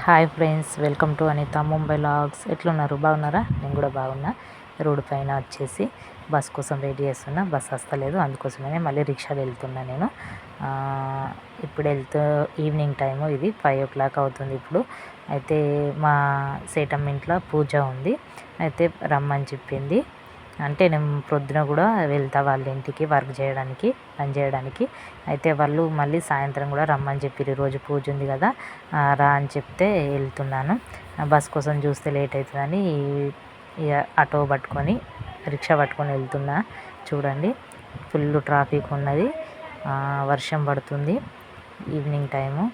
Hi friends, welcome to Anitha Mumbai logs. ఎట్లున్నారు? బాగున్నారా? నేను కూడా బాగున్నా. రోడ్డు పైన వచ్చేసి బస్ కోసం వెయిట్ చేస్తున్నా. బస్ వస్తలేదు, అందుకోసమే మళ్ళీ రిక్షాలో వెళ్తున్నా నేను. ఇప్పుడు ఈవినింగ్ టైము, ఇది 5 o'clock అవుతుంది ఇప్పుడు. అయితే మా సేటమ్మ ఇంట్లో పూజ ఉంది, అయితే రమ్మని చెప్పింది. అంటే నేను ప్రొద్దున కూడా వెళ్తా వాళ్ళ ఇంటికి వర్క్ చేయడానికి, పని చేయడానికి. అయితే వాళ్ళు మళ్ళీ సాయంత్రం కూడా రమ్మని చెప్పారు. ఈరోజు పూజ ఉంది కదా, రా అని చెప్తే వెళ్తున్నాను. బస్ కోసం చూస్తే లేట్ అవుతుందని ఇక ఆటో పట్టుకొని, రిక్షా పట్టుకొని వెళ్తున్నా. చూడండి, ఫుల్ ట్రాఫిక్ ఉన్నది, వర్షం పడుతుంది. ఈవినింగ్ టైము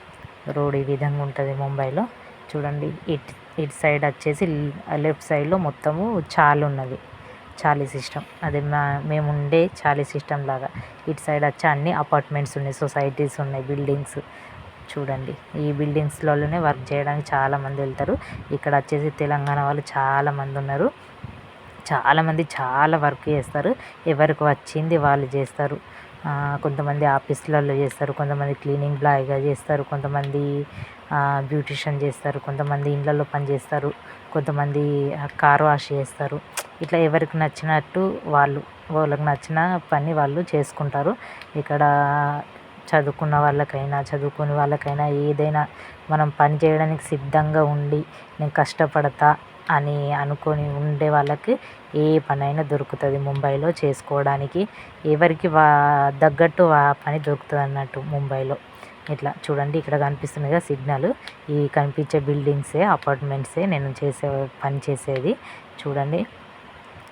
రోడ్ ఈ విధంగా ఉంటుంది ముంబైలో. చూడండి, ఇటు సైడ్ వచ్చేసి లెఫ్ట్ సైడ్లో మొత్తము చాలు ఉన్నది, చాలీ సిస్టమ్. అదే మేము ఉండే చాలీ సిస్టమ్ లాగా. ఇటు సైడ్ వచ్చి అన్ని అపార్ట్మెంట్స్ ఉన్నాయి, సొసైటీస్ ఉన్నాయి, బిల్డింగ్స్. చూడండి, ఈ బిల్డింగ్స్లలోనే వర్క్ చేయడానికి చాలామంది వెళ్తారు. ఇక్కడ వచ్చేసి తెలంగాణ వాళ్ళు చాలామంది ఉన్నారు. చాలామంది చాలా వర్క్ చేస్తారు, ఎవరికి వచ్చింది వాళ్ళు చేస్తారు. కొంతమంది ఆఫీసులలో చేస్తారు, కొంతమంది క్లీనింగ్ బాయ్గా చేస్తారు, కొంతమంది బ్యూటిషియన్ చేస్తారు, కొంతమంది ఇళ్ళల్లో పని చేస్తారు, కొంతమంది కార్ వాష్ చేస్తారు. ఇట్లా ఎవరికి నచ్చినట్టు వాళ్ళకి నచ్చిన పని వాళ్ళు చేసుకుంటారు. ఇక్కడ చదువుకున్న వాళ్ళకైనా చదువుకునే వాళ్ళకైనా ఏదైనా మనం పని చేయడానికి సిద్ధంగా ఉండి, నేను కష్టపడతా అని అనుకొని ఉండే వాళ్ళకి ఏ పనైనా దొరుకుతుంది ముంబైలో చేసుకోవడానికి. ఎవరికి తగ్గట్టు ఆ పని దొరుకుతుంది అన్నట్టు ముంబైలో. ఇట్లా చూడండి, ఇక్కడ కనిపిస్తుంది కదా సిగ్నల్, ఈ కనిపించే బిల్డింగ్సే అపార్ట్మెంట్సే నేను పని చేసేది. చూడండి,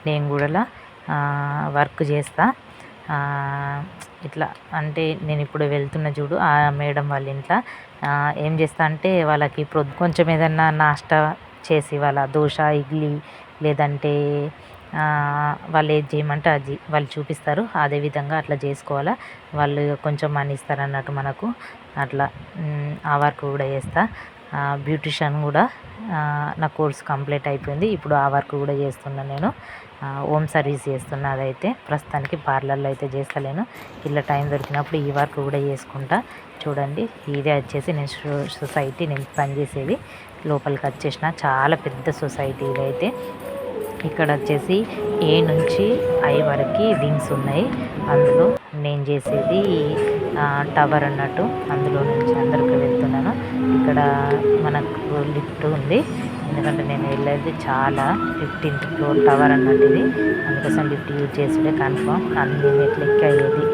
నేను కూడా వర్క్ చేస్తా. ఇట్లా అంటే నేను ఇప్పుడు వెళ్తున్న చూడు, ఆ మేడం వాళ్ళ ఇంట్లో ఏం చేస్తా అంటే వాళ్ళకి కొంచెం ఏదన్నా నాష్టా చేసి, వాళ్ళ దోశ, ఇడ్లీ, లేదంటే వాళ్ళు ఏది చేయమంటే అది వాళ్ళు చూపిస్తారు. అదేవిధంగా అట్లా చేసుకోవాలా, వాళ్ళు కొంచెం మనీ ఇస్తారు అన్నట్టు మనకు. అట్లా ఆ వర్క్ కూడా చేస్తా. బ్యూటిషియన్ కూడా నా కోర్స్ కంప్లీట్ అయిపోయింది, ఇప్పుడు ఆ వర్క్ కూడా చేస్తున్నాను నేను. హోమ్ సర్వీస్ చేస్తున్నా. అదైతే ప్రస్తుతానికి పార్లర్లో అయితే చేస్తలేను, ఇలా టైం దొరికినప్పుడు ఈ వర్క్ కూడా చేసుకుంటా. చూడండి, ఇదే వచ్చేసి నేను సొసైటీ నేను పనిచేసేది. లోపలికి వచ్చేసిన, చాలా పెద్ద సొసైటీ ఇదైతే. ఇక్కడ వచ్చేసి A నుంచి I వరకు వింగ్స్ ఉన్నాయి. అందులో నేను చేసేది టవర్ అన్నట్టు, అందులో నుంచి అందరికి వెళ్తున్నాను. ఇక్కడ మనకు లిఫ్ట్ ఉంది, ఎందుకంటే నేను వెళ్ళేది చాలా 15th floor టవర్ అన్నట్టు ఇది. అందుకోసం లిఫ్ట్ యూజ్ చేసుడే కన్ఫర్మ్. అన్ని మెట్లు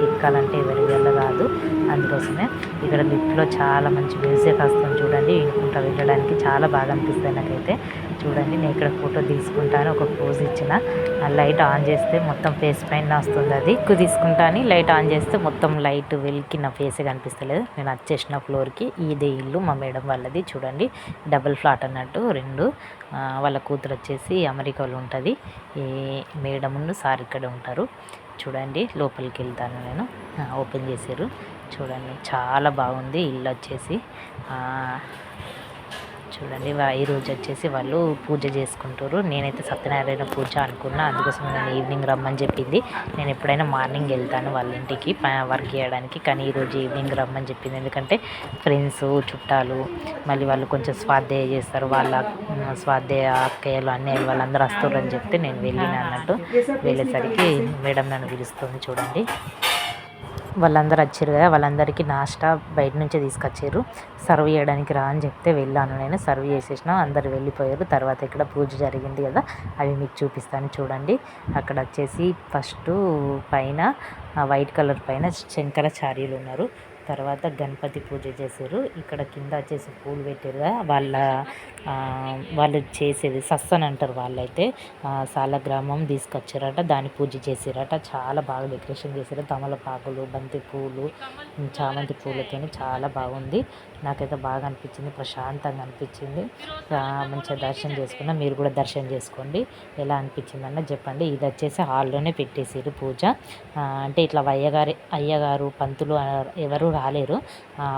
ఎక్కాలంటే ఎవరి వల్ల కాదు, అందుకోసమే. ఇక్కడ లిఫ్ట్లో చాలా మంచి మ్యూజిక్ వస్తుంది చూడండి, వినుకుంటా వెళ్ళడానికి చాలా బాగా అనిపిస్తుంది నాకైతే. చూడండి, నేను ఇక్కడ ఫోటో తీసుకుంటాను, ఒక పోజ్ ఇచ్చిన. లైట్ ఆన్ చేస్తే మొత్తం ఫేస్ పైన వస్తుంది, అది ఎక్కువ తీసుకుంటాను. లైట్ ఆన్ చేస్తే మొత్తం లైట్ వెలికి నా ఫేసే కనిపిస్తలేదు. నేను వచ్చేసిన ఫ్లోర్కి, ఇదే ఇల్లు మా మేడం వాళ్ళది. చూడండి, డబుల్ ఫ్లాట్ అన్నట్టు, 2. వాళ్ళ కూతురు వచ్చేసి అమెరికాలో ఉంటుంది, ఈ మేడమును సార్ ఇక్కడ ఉంటారు. చూడండి, లోపలికి వెళ్తాను నేను. ఓపెన్ చేశారు, చూడండి చాలా బాగుంది ఇల్లు వచ్చేసి. చూడండి, ఈరోజు వచ్చేసి వాళ్ళు పూజ చేసుకుంటారు. నేనైతే సత్యనారాయణ పూజ అనుకున్నా, అందుకోసం నేను ఈవినింగ్ రమ్మని చెప్పింది. నేను ఎప్పుడైనా మార్నింగ్ వెళ్తాను వాళ్ళ ఇంటికి వర్క్ చేయడానికి, కానీ ఈరోజు ఈవినింగ్ రమ్మని చెప్పింది. ఎందుకంటే ఫ్రెండ్స్, చుట్టాలు, మళ్ళీ వాళ్ళు కొంచెం స్వాధ్యాయ చేస్తారు, వాళ్ళ స్వాధ్యాయ అక్కయ్యలు, అన్నయ్యలు వాళ్ళందరూ వస్తారని చెప్తే నేను వెళ్ళిన అన్నట్టు. వెళ్ళేసరికి మేడం నన్ను పిలుస్తుంది. చూడండి, వాళ్ళందరూ వచ్చారు కదా, వాళ్ళందరికీ నాష్టా బయట నుంచే తీసుకొచ్చారు. సర్వ్ చేయడానికి రా అని చెప్తే వెళ్ళాను నేను. సర్వ్ చేసేసిన, అందరు వెళ్ళిపోయారు. తర్వాత ఇక్కడ పూజ జరిగింది కదా, అవి మీకు చూపిస్తాను. చూడండి, అక్కడ వచ్చేసి ఫస్ట్ పైన వైట్ కలర్ పైన శంకరాచార్యులు ఉన్నారు. తర్వాత గణపతి పూజ చేశారు. ఇక్కడ కింద వచ్చేసి పూలు పెట్టారు కదా, వాళ్ళు చేసేది సస్సన్ అంటారు వాళ్ళైతే. సాలగ్రామం తీసుకొచ్చారట, దాన్ని పూజ చేసారట. చాలా బాగా డెకరేషన్ చేశారు, తమలపాకులు, బంతి పూలు, చామంతి పూలతో చాలా బాగుంది. నాకైతే బాగా అనిపించింది, ప్రశాంతంగా అనిపించింది. మంచిగా దర్శనం చేసుకున్నా. మీరు కూడా దర్శనం చేసుకోండి, ఎలా అనిపించిందన్న చెప్పండి. ఇది వచ్చేసి హాల్లోనే పెట్టేసారు పూజ. అంటే ఇట్లా అయ్యగారు, పంతులు ఎవరు రాలేరు.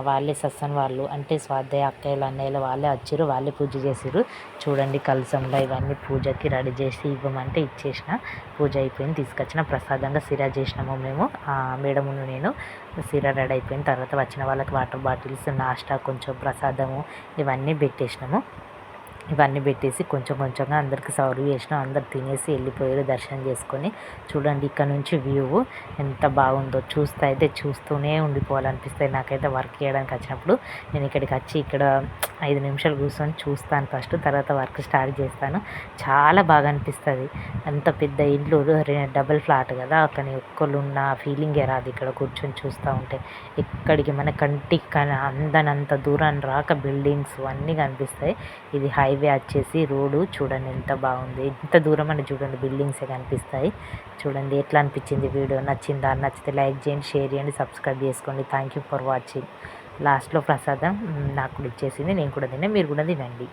వాళ్ళే సత్సంగ్ వాళ్ళు అంటే స్వాధ్యాయ అక్కయ్యలు అన్నయ్యలు వాళ్ళే వచ్చిర్రు, వాళ్ళే పూజ చేసిర్రు. చూడండి కలశంలో ఇవన్నీ పూజకి రెడీ చేసి ఇవ్వమంటే ఇచ్చేసిన. పూజ అయిపోయింది, తీసుకొచ్చిన ప్రసాదంగా సిరా చేసినాము మేము, మేడమును నేను. సిరా రెడీ అయిపోయిన తర్వాత వచ్చిన వాళ్ళకి వాటర్ బాటిల్స్, నాష్టా, కొంచెం ప్రసాదము ఇవన్నీ పెట్టేసినాము. ఇవన్నీ పెట్టేసి కొంచెం కొంచెంగా అందరికి సర్వ్ చేసినాం. అందరు తినేసి వెళ్ళిపోయారు దర్శనం చేసుకొని. చూడండి ఇక్కడ నుంచి వ్యూ ఎంత బాగుందో, చూస్తూనే ఉండిపోవాలనిపిస్తుంది నాకైతే. వర్క్ చేయడానికి వచ్చినప్పుడు నేను ఇక్కడికి వచ్చి ఇక్కడ 5 నిమిషాలు కూర్చొని చూస్తాను ఫస్ట్, తర్వాత వర్క్ స్టార్ట్ చేస్తాను. చాలా బాగా అనిపిస్తుంది. అంత పెద్ద ఇల్లు, డబుల్ ఫ్లాట్ కదా, కానీ ఒక్కళ్ళు ఉన్న ఫీలింగే రాదు ఇక్కడ కూర్చొని చూస్తూ ఉంటే. ఎక్కడికి మన కంటికి అందనంత దూరం రాక బిల్డింగ్స్ అన్నీ కనిపిస్తాయి. ఇది హైవే వచ్చేసి రోడ్డు చూడండి ఎంత బాగుంది, ఎంత దూరం అని చూడండి బిల్డింగ్సే కనిపిస్తాయి. చూడండి ఎట్లా అనిపించింది వీడియో, నచ్చిందా? నచ్చితే లైక్ చేయండి, షేర్ చేయండి, సబ్స్క్రైబ్ చేసుకోండి. Thank you for watching. లాస్ట్లో ప్రసాదం నాకు కూడా ఇచ్చేసింది, నేను కూడా తిన్నా, మీరు కూడా తినండి.